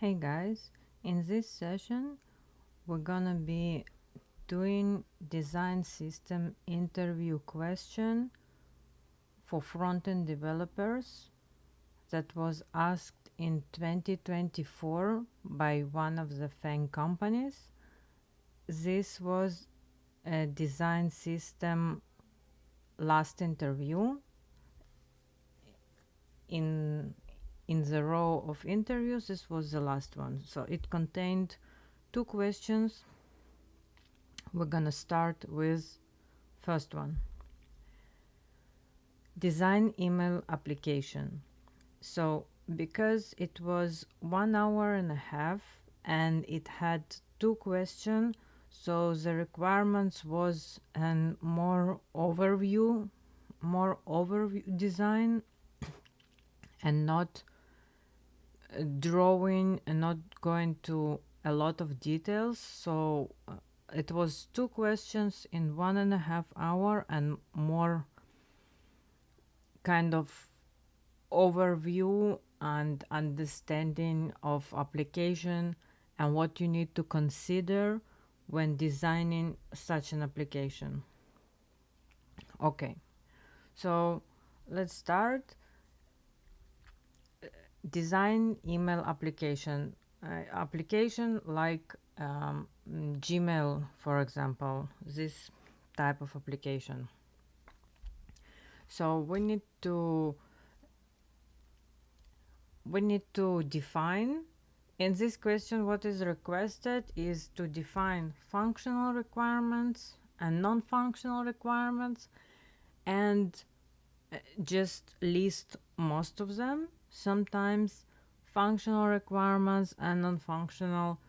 Hey guys, in this session we're gonna be doing design system interview question for front-end developers that was asked in 2024 by one of the FANG companies. This was a design system last interview in the row of interviews. This was the last one, so it contained two questions. We're gonna start with first one. Design email application. So because it was 1 hour and a half and it had two questions, so the requirements was an more overview design and not drawing and not going to a lot of details. So it was two questions in 1.5 hours and more kind of overview and understanding of application and what you need to consider when designing such an application. Okay, so let's start. Design email application. Application like Gmail, for example, this type of application. So we need to define. In this question, what is requested is to define functional requirements and non-functional requirements and just list most of them. Sometimes functional requirements and non-functional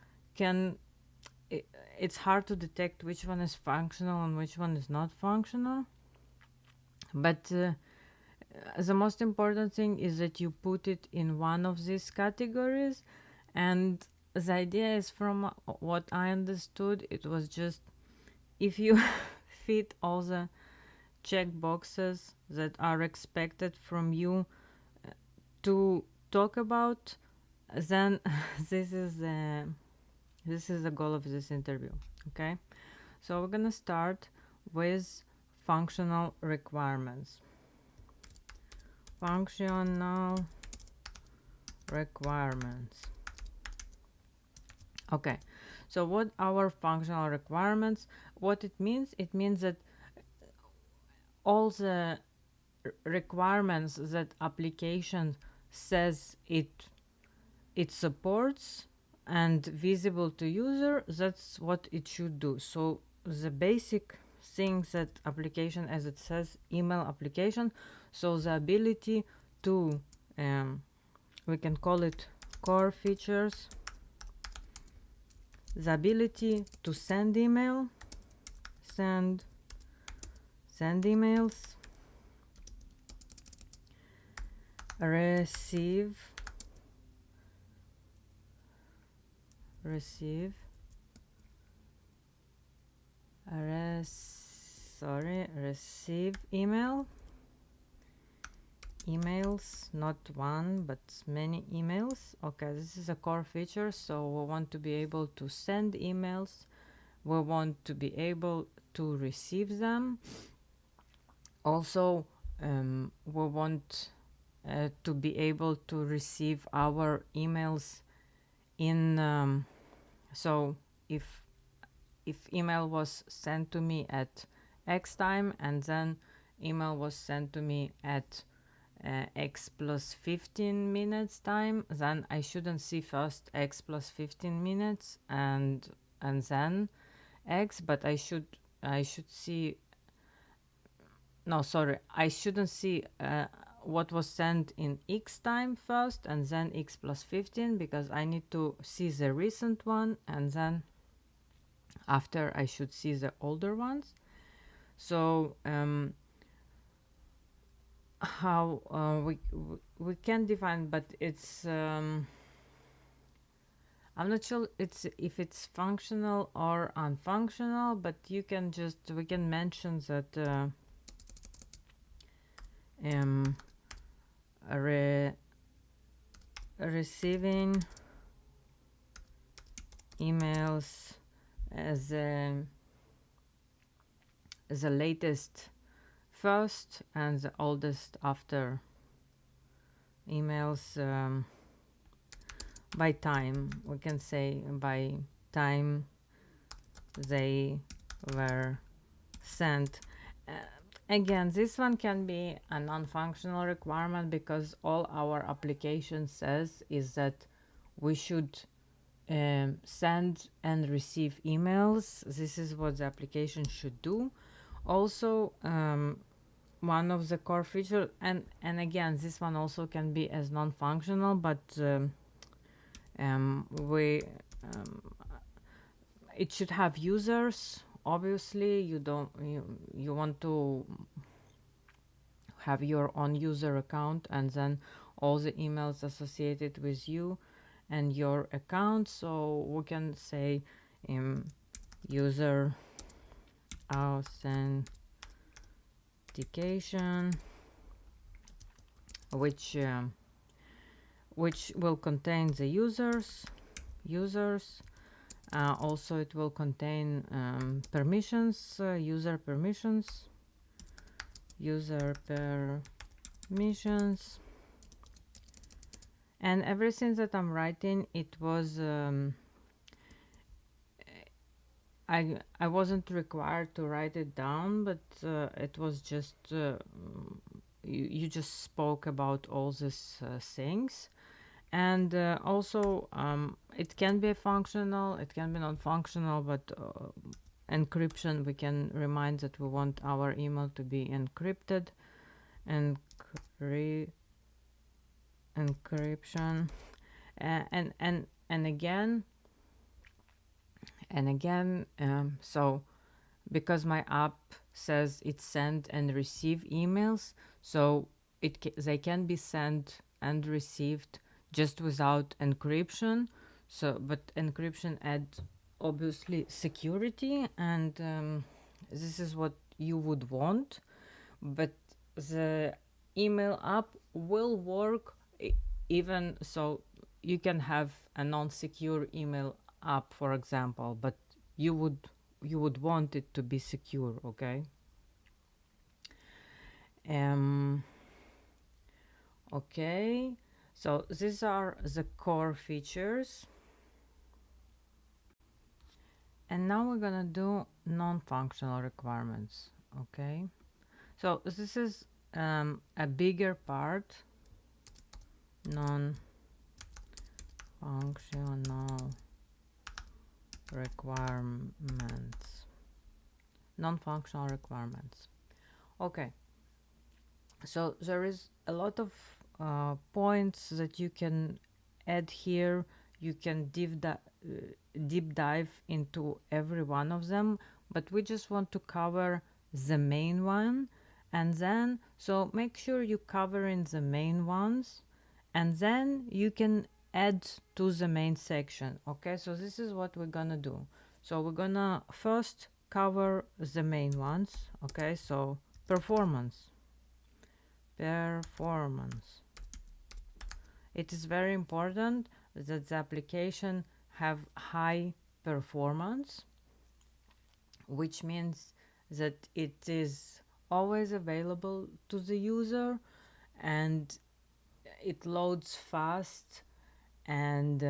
it's hard to detect which one is functional and which one is not functional. But the most important thing is that you put it in one of these categories, and the idea is, from what I understood, it was just if you fit all the check boxes that are expected from you to talk about, then this is the goal of this interview. Okay, so we're gonna start with functional requirements. Functional requirements. Okay, so what are functional requirements? What it means that all the requirements that application says it supports and visible to user, that's what it should do. So the basic things that application, as it says, email application, so the ability to we can call it core features, the ability to send emails, receive emails, not one but many emails. Okay, this is a core feature, so we want to be able to send emails, we want to be able to receive them. Also we want to be able to receive our emails in so if email was sent to me at X time and then email was sent to me at X plus 15 minutes time, then I shouldn't see first X plus 15 minutes and then X, but I should see, no, sorry, I shouldn't see what was sent in X time first and then X plus 15, because I need to see the recent one and then after I should see the older ones. So how we can define, but it's I'm not sure if it's functional or unfunctional, but we can mention that receiving emails as the latest first and the oldest after. Emails by time, we can say by time they were sent. Again, this one can be a non-functional requirement because all our application says is that we should send and receive emails. This is what the application should do. Also, one of the core features, and again, this one also can be as non-functional, but we it should have users. Obviously, you want to have your own user account and then all the emails associated with you and your account. So we can say user authentication, which will contain the users. Also, it will contain permissions, user permissions, and everything that I'm writing, it was I wasn't required to write it down, but it was just you just spoke about all these things. And also it can be functional, it can be non-functional, but encryption, we can remind that we want our email to be encrypted. Encryption and again so because my app says it send and receive emails, so they can be sent and received just without encryption. So but encryption adds obviously security, and this is what you would want. But the email app will work even so. You can have a non-secure email app, for example, but you would want it to be secure. Okay. Okay, so these are the core features, and now we're gonna do non-functional requirements. Okay, so this is a bigger part. Non-functional requirements. Non-functional requirements. Okay, so there is a lot of points that you can add here. You can deep dive into every one of them, but we just want to cover the main one. And then, so make sure you cover in the main ones, and then you can add to the main section. Okay, so this is what we're gonna do. So we're gonna first cover the main ones. Okay, so performance. It is very important that the application have high performance, which means that it is always available to the user and it loads fast, and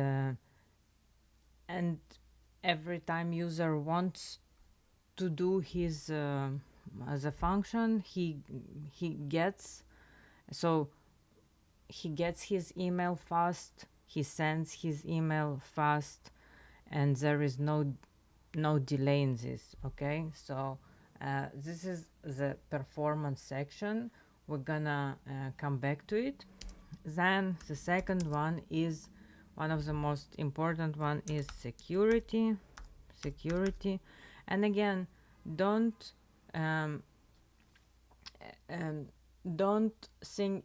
every time user wants to do his as a function, he gets, so he gets his email fast, he sends his email fast, and there is no delay in this. Okay, so this is the performance section. We're gonna come back to it. Then the second one is one of the most important one is security. And again, don't think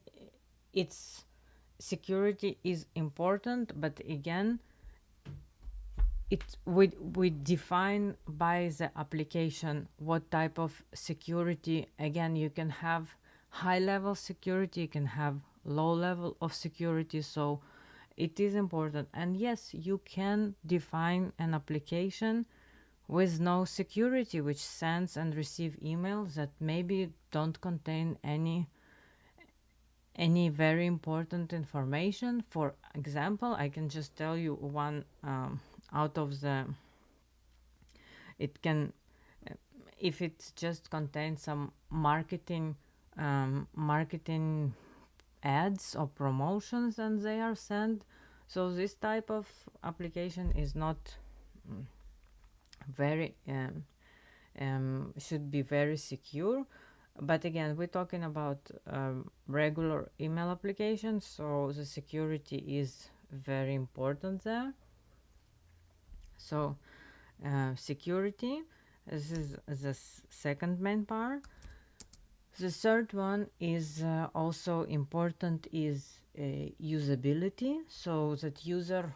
it's security is important, but again, we define by the application what type of security. Again, you can have high level security, you can have low level of security. So it is important. And yes, you can define an application with no security, which sends and receive emails that maybe don't contain any very important information. For example, I can just tell you one out of the, it can, if it just contains some marketing ads or promotions and they are sent. So this type of application is not very should be very secure. But again, we're talking about regular email applications, so the security is very important there. So security, this is the second main part. The third one is also important, is usability. So that user,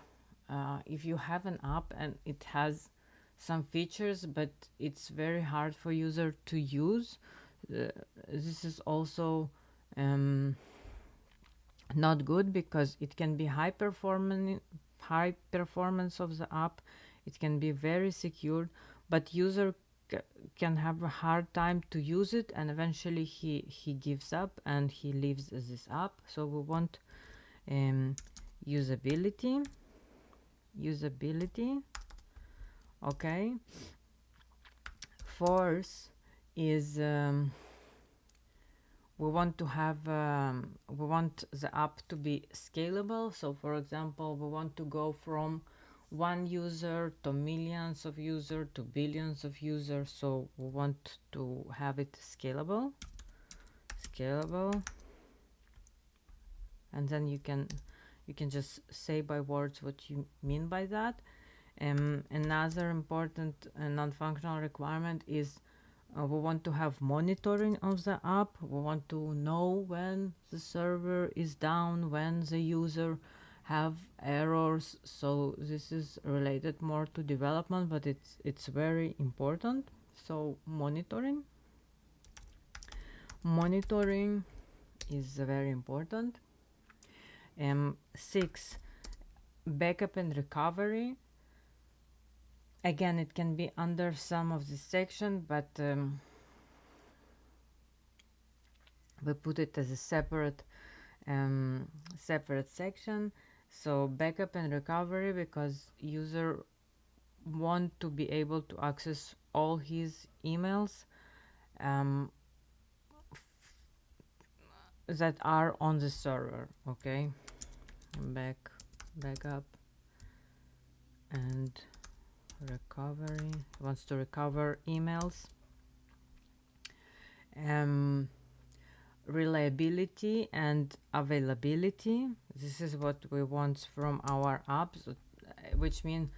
if you have an app and it has some features but it's very hard for user to use, this is also not good, because it can be high performance of the app, it can be very secure, but user can have a hard time to use it, and eventually he gives up and he leaves this app. So we want usability. Okay. Fourth is we want to have we want the app to be scalable. So for example, we want to go from one user to millions of users to billions of users. So we want to have it scalable, and then you can just say by words what you mean by that. Another important non-functional requirement is we want to have monitoring of the app. We want to know when the server is down, when the user have errors. So this is related more to development, but it's very important. So monitoring is very important. 6, backup and recovery. Again, it can be under some of this section, but we put it as a separate section. So backup and recovery, because user want to be able to access all his emails that are on the server. Okay, backup and recovery, wants to recover emails. Reliability and availability, this is what we want from our apps, which means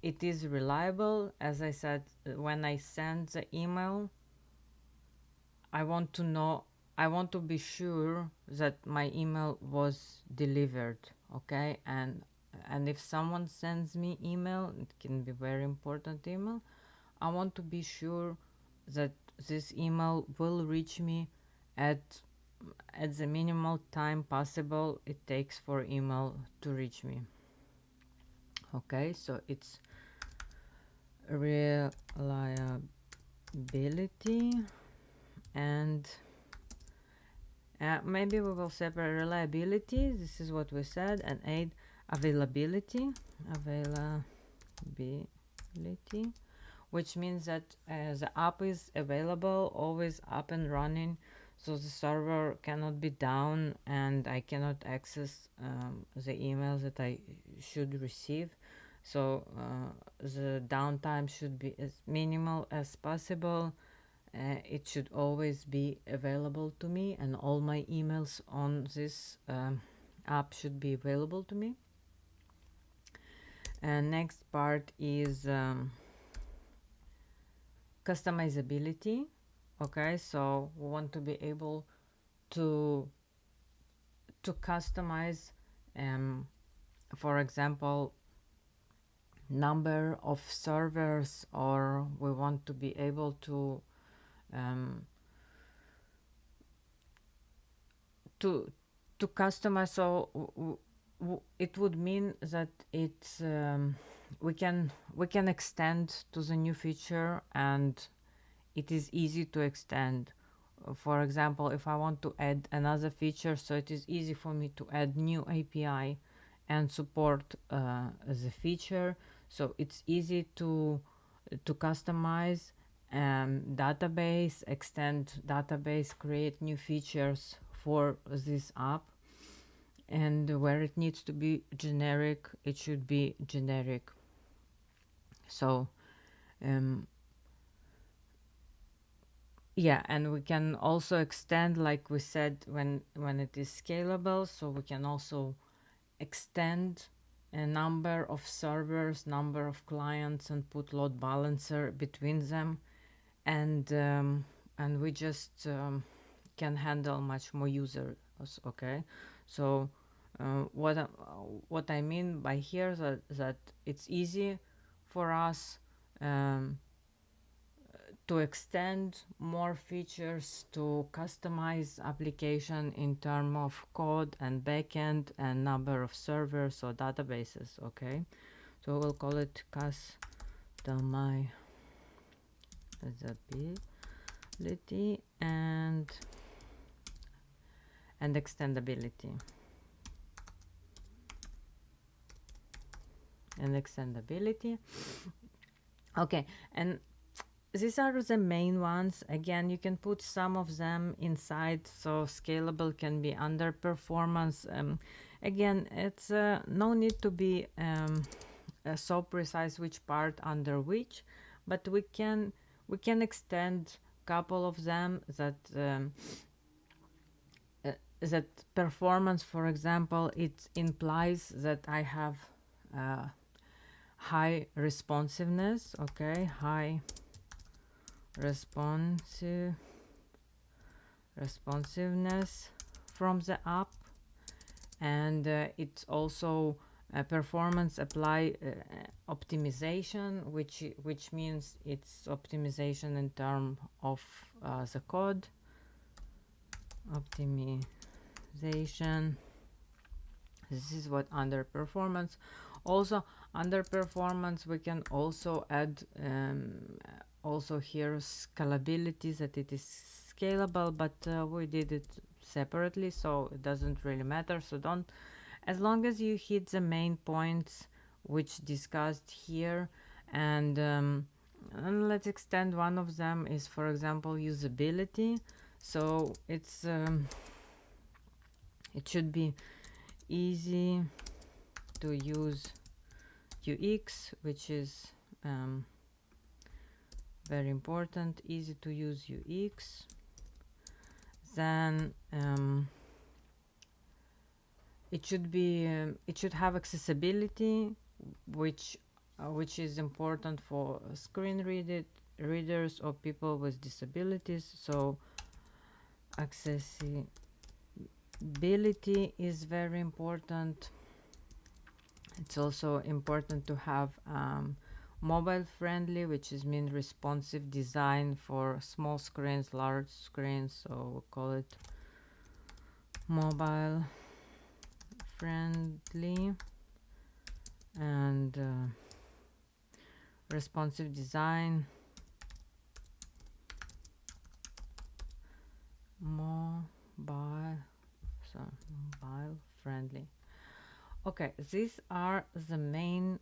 it is reliable. As I said, when I send the email, I want to be sure that my email was delivered. Okay, and if someone sends me email, it can be very important email, I want to be sure that this email will reach me at the minimal time possible it takes for email to reach me. Okay, so it's reliability, and maybe we will separate reliability, this is what we said, and 8, availability, which means that the app is available, always up and running, so the server cannot be down and I cannot access the emails that I should receive. So the downtime should be as minimal as possible. It should always be available to me, and all my emails on this app should be available to me. And next part is customizability. Okay, so we want to be able to customize for example, number of servers, or we want to be able to customize. So it would mean that it's we can extend to the new feature, and it is easy to extend. For example, if I want to add another feature, so it is easy for me to add new API and support the feature. So it's easy to customize database, extend database, create new features for this app. And where it needs to be generic, it should be generic. So um, yeah, and we can also extend, like we said, when it is scalable, so we can also extend a number of servers, number of clients, and put load balancer between them, and we just can handle much more users. Okay, so what I mean by here that it's easy for us um, to extend more features, to customize application in terms of code and backend and number of servers or databases. Okay, so we'll call it customizability and extendability Okay, and these are the main ones. Again, you can put some of them inside, so scalable can be under performance. Again, it's no need to be so precise which part under which, but we can extend couple of them that performance. For example, it implies that I have uh, high responsiveness. Okay, high responsiveness from the app, and it's also performance apply optimization, which means it's optimization in terms of the code optimization. This is what under performance. Also under performance we can also add also here scalability, that it is scalable, but we did it separately, so it doesn't really matter. So don't, as long as you hit the main points which discussed here, and let's extend one of them is, for example, usability. So it's it should be easy to use UX, which is very important. Easy to use UX. Then it should have accessibility, which is important for screen readers or people with disabilities. So accessibility is very important. It's also important to have mobile friendly, which is mean responsive design for small screens, large screens. So we'll call it mobile friendly and responsive design. Mobile friendly. Okay, these are the main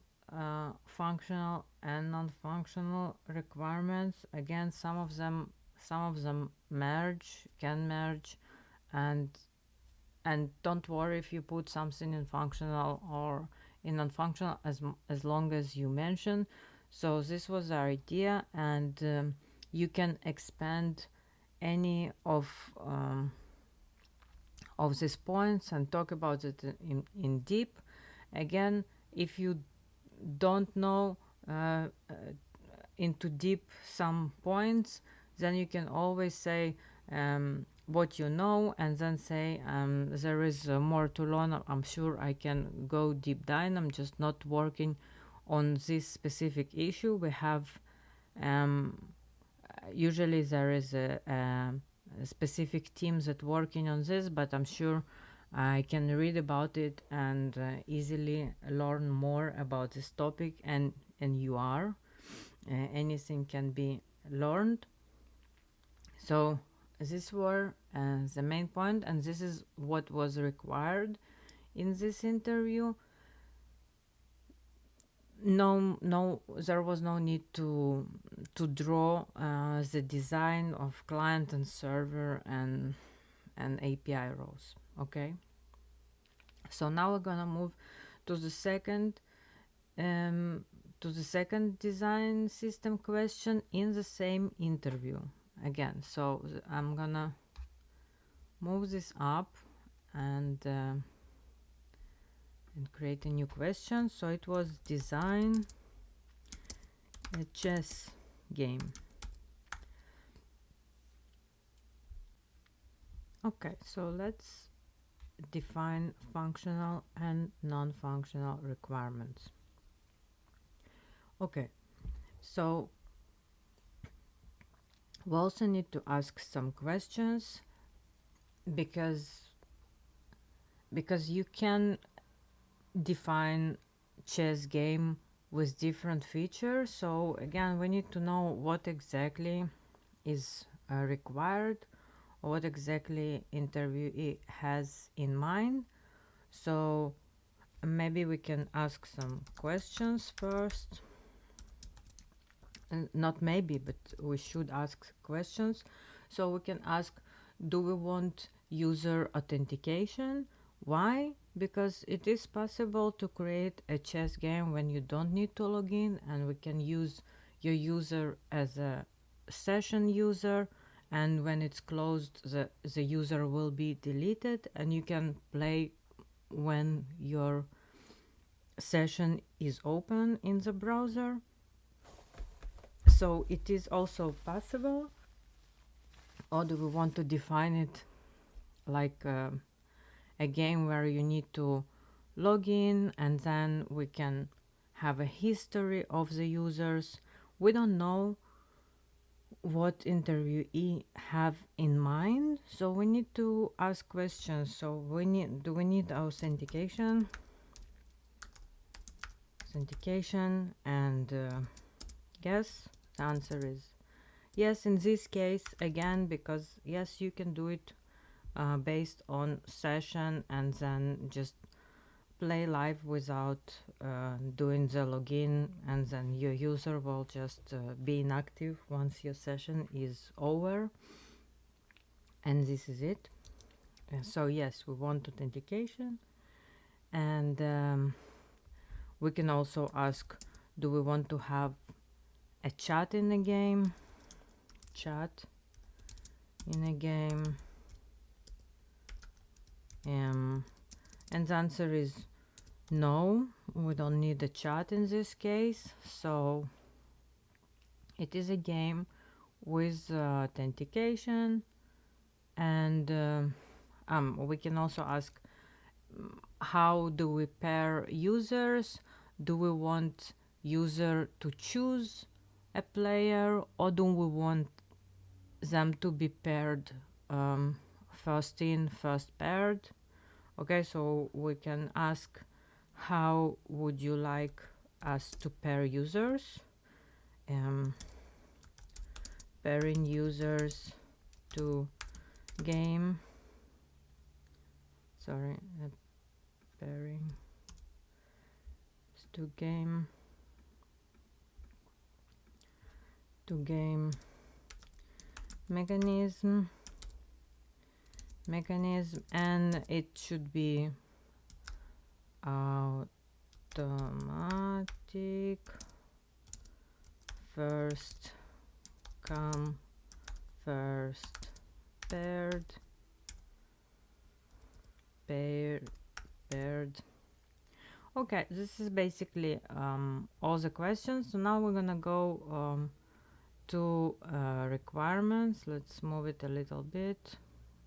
functional and non-functional requirements. Again, some of them can merge, and don't worry if you put something in functional or in non-functional, as long as you mention. So this was our idea, and you can expand any of these points and talk about it in deep. Again, if you don't know into deep some points, then you can always say what you know, and then say there is more to learn. I'm sure I can go deep dive. I'm just not working on this specific issue. We have usually there is a specific team that working on this, but I'm sure I can read about it and easily learn more about this topic, and you are anything can be learned. So these were the main point, and this is what was required in this interview. No, there was no need to draw the design of client and server and API rows. Okay, so now we're gonna move to the second um, design system question in the same interview again. So I'm gonna move this up and create a new question. So it was design a chess game. Okay, so let's define functional and non-functional requirements. Okay, so we also need to ask some questions because you can define chess game with different features. So again, we need to know what exactly is required, or what exactly interviewee has in mind. So maybe we can ask some questions first, and not maybe, but we should ask questions. So we can ask, do we want user authentication? Why? Because it is possible to create a chess game when you don't need to log in, and we can use your user as a session user, and when it's closed, the user will be deleted, and you can play when your session is open in the browser. So it is also possible. Or do we want to define it like a game where you need to log in, and then we can have a history of the users? We don't know what interviewee have in mind, so we need to ask questions. So do we need authentication? And yes, the answer is yes in this case, again, because yes, you can do it based on session and then just play live without doing the login, and then your user will just be inactive once your session is over, and this is it. So yes, we want authentication, and we can also ask, do we want to have a chat in the game? Chat in a game. And the answer is no, we don't need a chat in this case. So it is a game with authentication, and we can also ask, how do we pair users? Do we want user to choose a player, or do we want them to be paired, first in, first paired? Okay, so we can ask, how would you like us to pair users? Pairing users to game. Sorry, pairing to game mechanism, and it should be automatic, first come, first paired. Okay, this is basically all the questions. So now we're gonna go to requirements. Let's move it a little bit.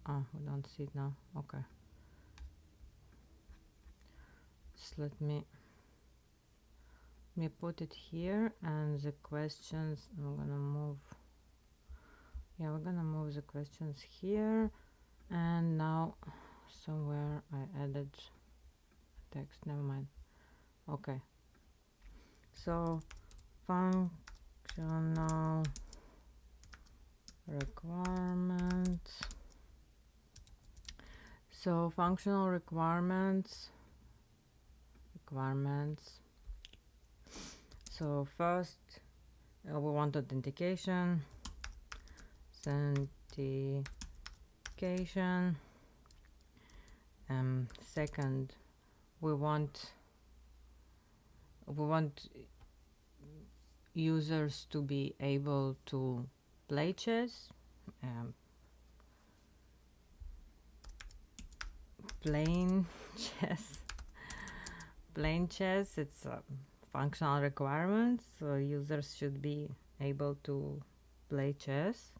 Oh, we don't see it now. Okay, just let me put it here, and the questions I'm gonna move. Yeah, we're gonna move the questions here, and now somewhere I added text, never mind. Okay, so functional requirements. So functional requirements. So first we want authentication. Second, we want users to be able to play chess. Plain chess, it's a functional requirement, so users should be able to play chess.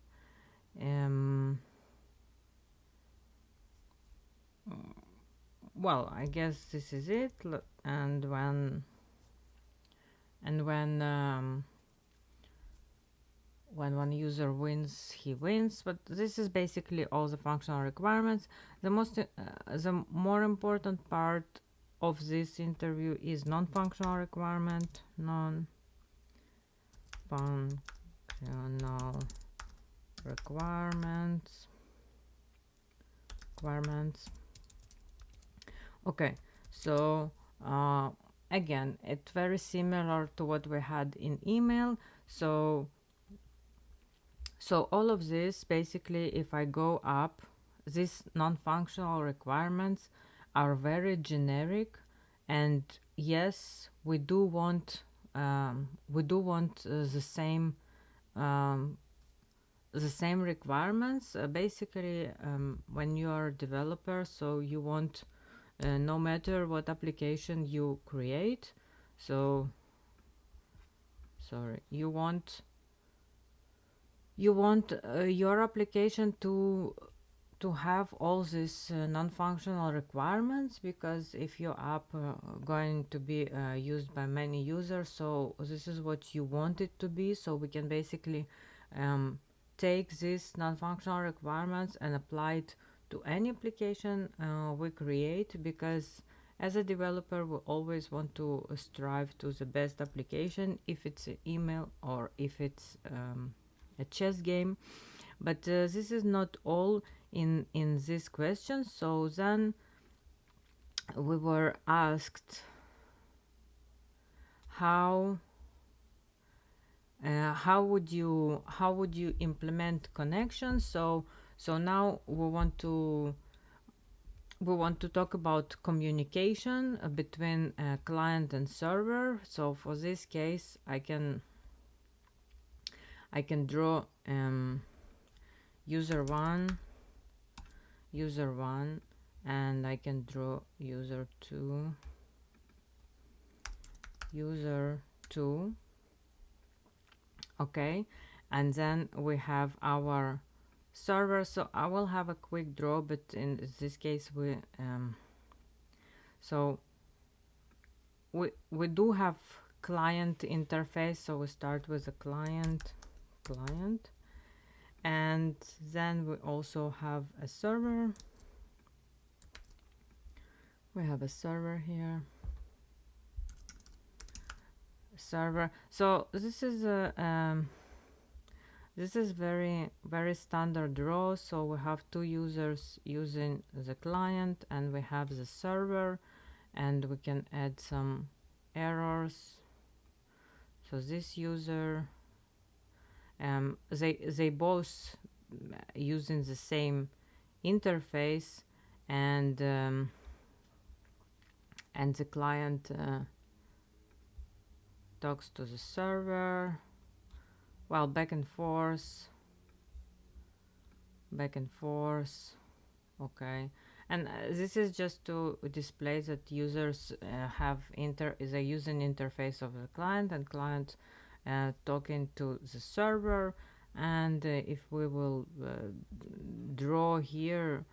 Well, I guess this is it. And when one user wins, he wins. But this is basically all the functional requirements. The more important part of this interview is non-functional requirement. Non-functional requirements. Okay, so again, it's very similar to what we had in email. So all of this, basically, if I go up, these non-functional requirements are very generic, and yes, we do want the same requirements. Basically, when you are a developer, so you want no matter what application you create, so you want your application to have all these non-functional requirements, because if your app going to be used by many users, so this is what you want it to be. So we can basically take these non-functional requirements and apply it to any application we create, because as a developer we always want to strive to the best application, if it's an email or if it's a chess game. But this is not all in this question. So then we were asked how would you implement connections. So now we want to talk about communication between client and server. So for this case, I can draw user one, and I can draw user two. Okay, and then we have our server. So I will have a quick draw, but in this case we do have client interface. So we start with a client, and then we also have a server. We have a server here, so this is a very standard draw. So we have two users using the client, and we have the server, and we can add some errors. So this user, they both using the same interface, and the client talks to the server, well, back and forth. Okay, and this is just to display that users have the using interface of the client, and client talking to the server. And if we will draw here,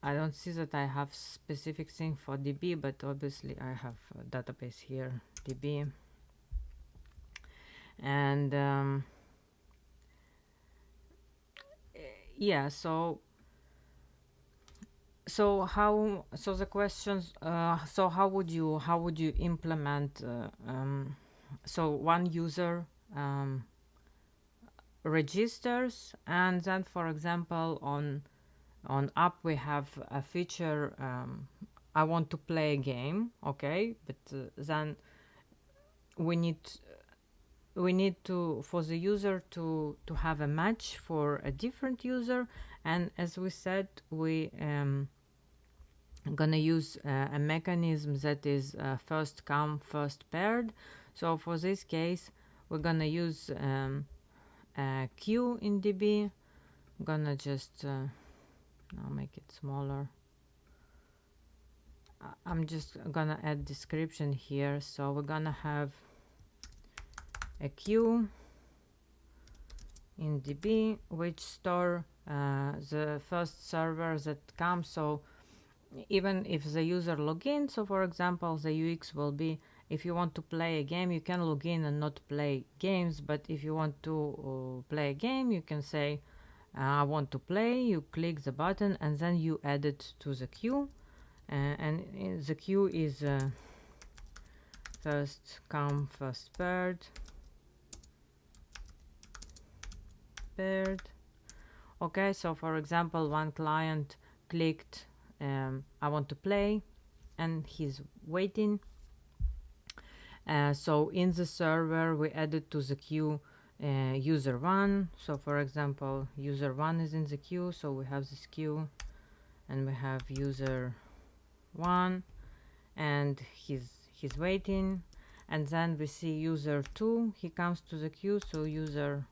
I don't see that I have specific thing for DB, but obviously I have a database here, DB. And yeah, so So the questions, so how would you implement, so one user registers, and then for example on app we have a feature, I want to play a game, okay, but then we need we need to, for the user to have a match for a different user, and as we said, we gonna use a mechanism that is first come first paired. So for this case we're gonna use a queue in DB. I'm gonna just now make it smaller. I'm just gonna add description here. So we're gonna have a queue in DB which store the first server that comes. So even if the user log in, so for example the UX will be, if you want to play a game you can log in and not play games, but if you want to play a game you can say I want to play, you click the button and then you add it to the queue, and the queue is first come first paired. Okay, so for example one client clicked I want to play and he's waiting. So in the server we added to the queue user 1. So for example user 1 is in the queue, so we have this queue and we have user 1 and he's waiting, and then we see user 2, he comes to the queue, so user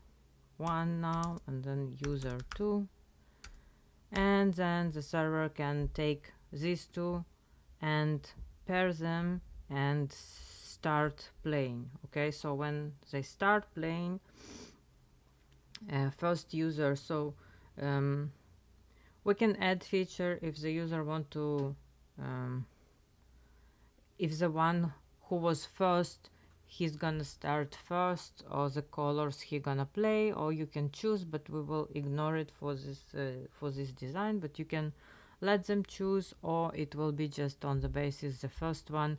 1 now and then user 2, and then the server can take these two and pair them and start playing. Okay, so when they start playing, first user, so we can add feature if the user want to, if the one who was first, he's gonna start first, or the colors he gonna play, or you can choose, but we will ignore it for this design, but you can let them choose, or it will be just on the basis the first one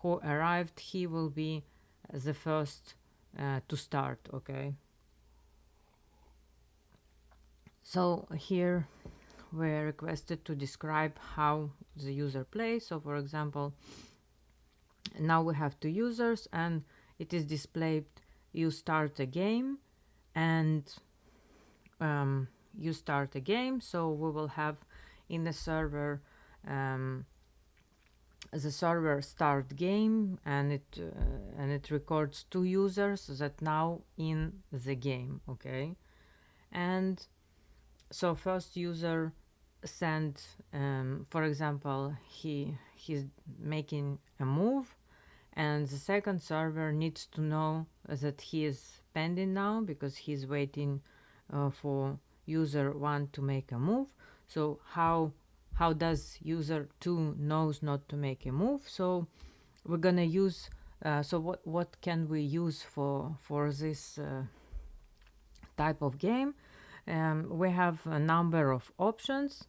who arrived, he will be the first to start. Okay, so here we're requested to describe how the user plays. So for example now we have two users and it is displayed you start a game, and you start a game, so we will have in the server the server start game, and it records two users that now in the game. Okay, and so first user send, for example he's making a move, and the second server needs to know that he is pending now because he's waiting for user 1 to make a move. So how does user 2 knows not to make a move? So we're gonna use so what can we use for this type of game? We have a number of options.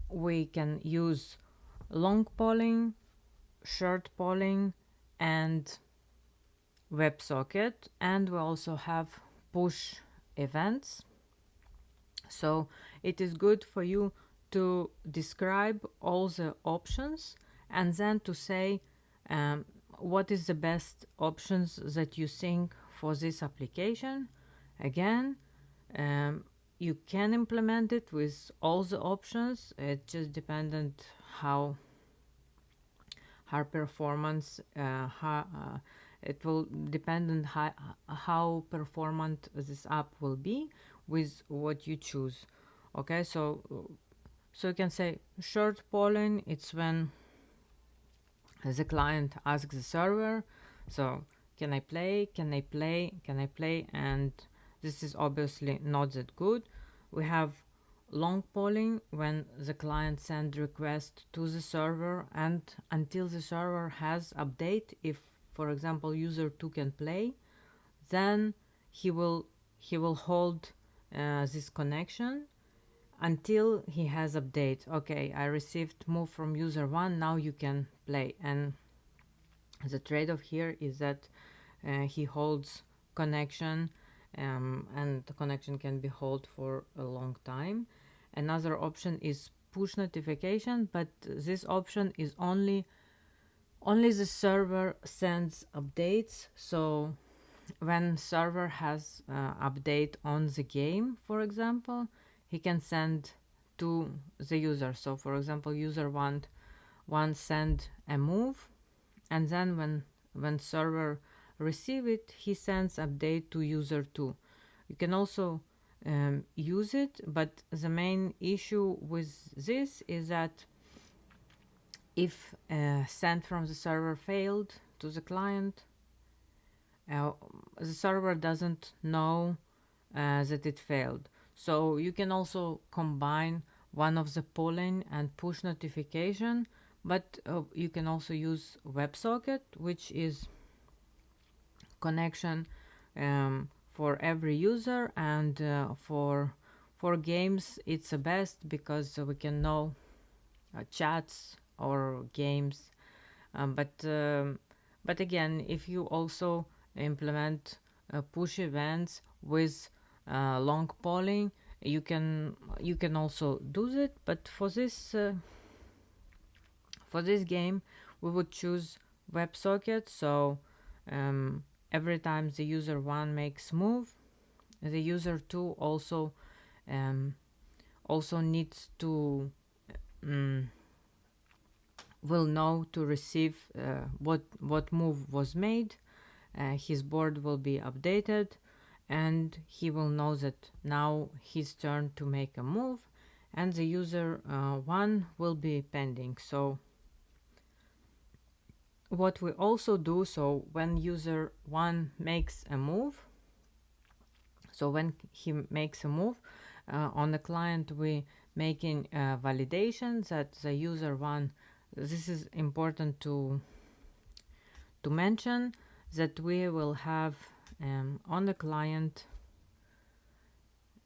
We can use long polling, short polling, and WebSocket, and we also have push events. So it is good for you to describe all the options and then to say what is the best options that you think for this application. Again, you can implement it with all the options. It just dependent how performance, it will depend on how performant this app will be with what you choose. Okay, so you can say short polling, it's when the client asks the server, so can I play, and this is obviously not that good. We have long polling when the client send request to the server, and until the server has update, if for example user 2 can play, then he will hold this connection until he has update. Okay, I received move from user 1, now you can play. And the trade-off here is that he holds connection, and the connection can be held for a long time. Another option is push notification, but this option is only the server sends updates. So when server has update on the game, for example, he can send to the user. So for example, user want send a move, and then when server receive it, he sends update to user 2. You can also use it, but the main issue with this is that if send from the server failed to the client, uh, the server doesn't know that it failed. So you can also combine one of the polling and push notification, but you can also use WebSocket, which is connection for every user, and for games it's the best because we can know chats or games. But again, if you also implement push events with long polling, you can also do that. But for this game, we would choose WebSocket. So every time the user 1 makes move, the user 2 also needs to will know to receive what move was made. His board will be updated, and he will know that now his turn to make a move, and the user 1 will be pending. So what we also do, so when user 1 makes a move, so when he makes a move on the client, we making validation that the user 1, this is important to mention, that we will have on the client,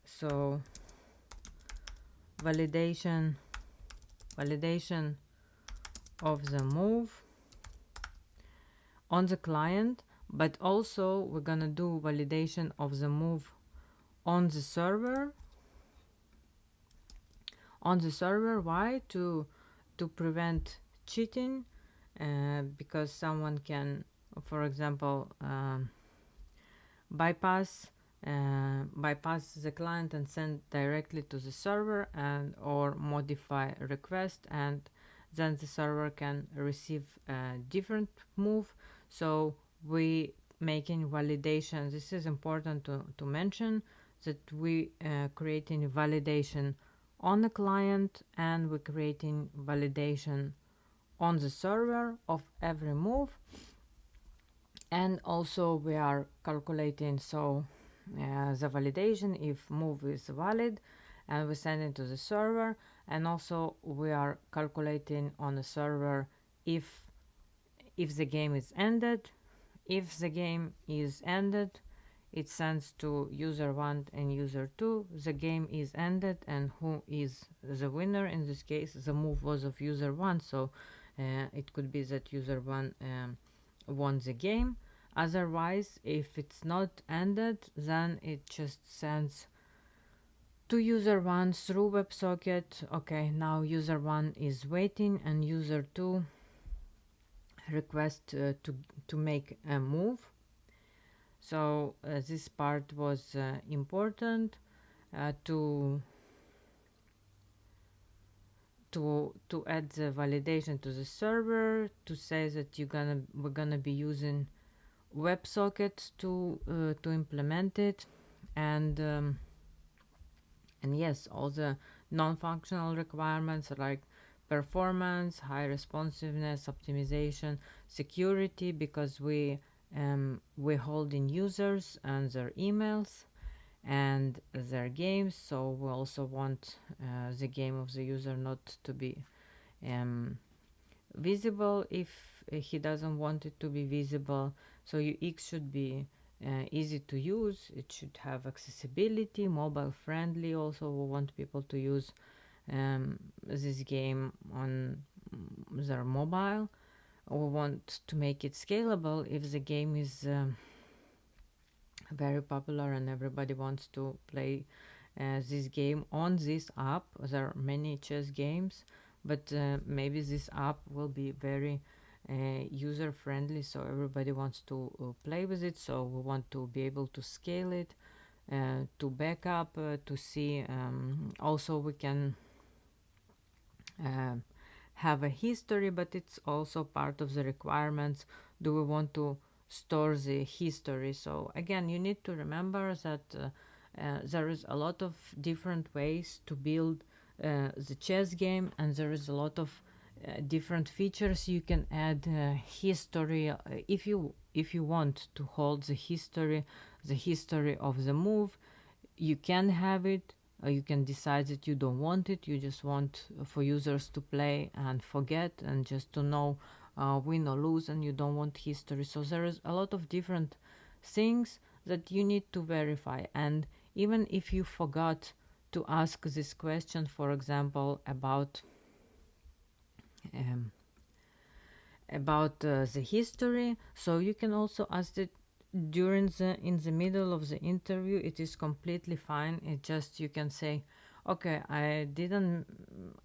so validation of the move on the client, but also we're gonna do validation of the move on the server. Why? To prevent cheating, because someone can, for example, bypass the client and send directly to the server, and or modify a request, and then the server can receive a different move. So we making validation. This is important to mention, that we creating validation on the client, and we're creating validation on the server of every move. And also we are calculating, so the validation if move is valid, and we send it to the server. And also we are calculating on the server if the game is ended. If the game is ended, it sends to user 1 and user 2, the game is ended, and who is the winner. In this case, the move was of user 1, so it could be that user 1 won the game. Otherwise, if it's not ended, then it just sends to user 1 through WebSocket. Okay, now user 1 is waiting, and user 2 request to make a move. So this part was important to add the validation to the server, to say that we're gonna be using WebSocket to implement it, and yes, all the non-functional requirements like performance, high responsiveness, optimization, security, because we holding users and their emails and their games, so we also want the game of the user not to be visible if he doesn't want it to be visible. So UX should be easy to use. It should have accessibility, mobile friendly. Also, we want people to use this game on their mobile. We want to make it scalable if the game is very popular and everybody wants to play this game on this app. There are many chess games, but maybe this app will be very user friendly, so everybody wants to play with it. So we want to be able to scale it, to back up, to see. Also, we can have a history, but it's also part of the requirements. Do we want to store the history? So again, you need to remember that there is a lot of different ways to build the chess game, and there is a lot of different features you can add. History, if you want to hold the history of the move, you can have it. You can decide that you don't want it. You just want for users to play and forget and just to know win or lose, and you don't want history. So there is a lot of different things that you need to verify. And even if you forgot to ask this question, for example, about the history, so you can also ask it during in the middle of the interview. It is completely fine. It just, you can say, okay, I didn't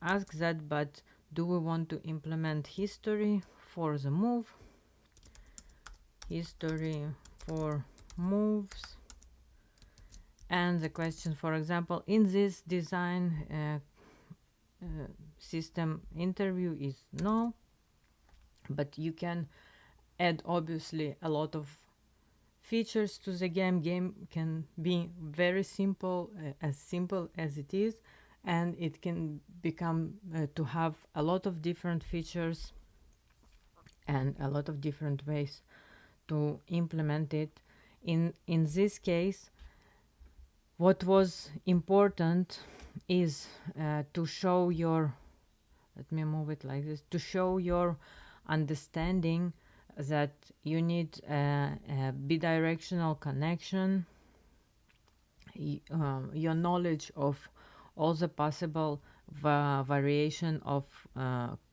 ask that, but do we want to implement history for the move? History for moves. And the question, for example, in this design system interview is no, but you can add obviously a lot of features to the game. Game can be very simple as it is, and it can become to have a lot of different features and a lot of different ways to implement it. In this case, what was important is to show your, let me move it like this, to show your understanding that you need a bidirectional connection, your knowledge of all the possible variation of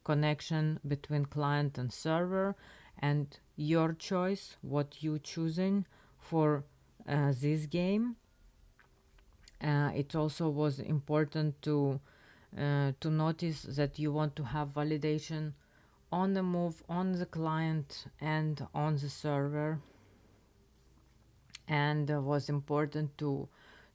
connection between client and server, and your choice, what you choosing for this game. It also was important to notice that you want to have validation on the move, on the client, and on the server. And was important to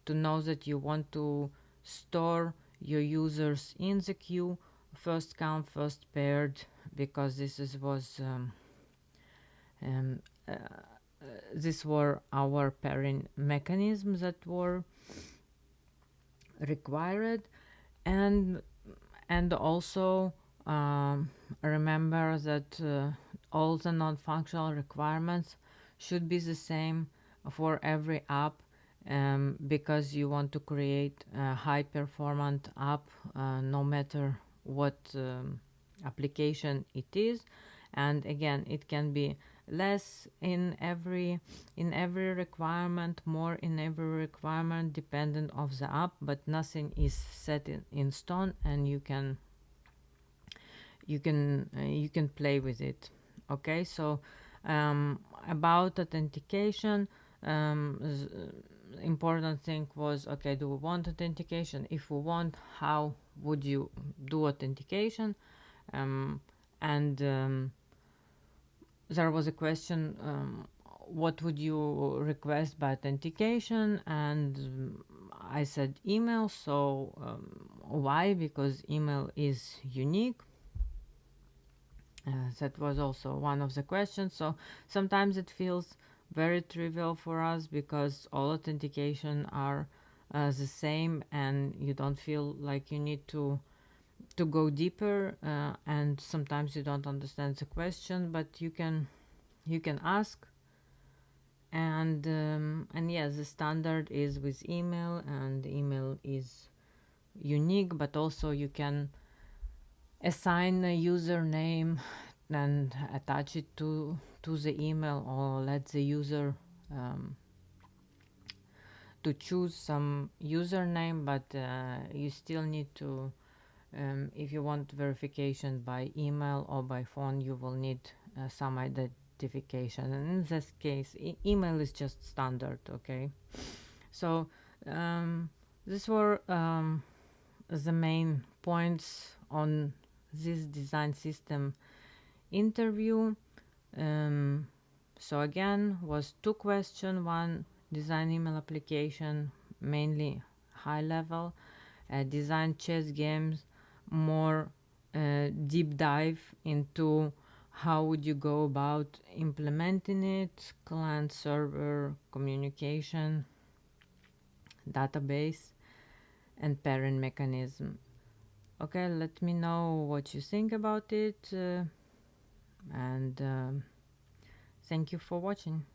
know that you want to store your users in the queue, first come first paired, because these were our pairing mechanisms that were required. And also remember that all the non-functional requirements should be the same for every app, because you want to create a high performant app no matter what application it is. And again, it can be less in every requirement, more in every requirement, dependent of the app, but nothing is set in stone, and you can play with it. Okay, so about authentication, important thing was, okay, do we want authentication? If we want, how would you do authentication? There was a question, what would you request by authentication? And I said email. So why? Because email is unique. That was also one of the questions. So sometimes it feels very trivial for us because all authentication are the same, and you don't feel like you need to go deeper, and sometimes you don't understand the question, but you can ask. And yes, the standard is with email, and email is unique, but also you can assign a username and attach it to the email, or let the user to choose some username, but you still need to, if you want verification by email or by phone, you will need some identification, and in this case email is just standard. Okay, so these were the main points on this design system interview. So again, was 2 questions: one, design email application, mainly high level; design chess games, more deep dive into how would you go about implementing it, client server communication, database, and parent mechanism. Okay, let me know what you think about it, and thank you for watching.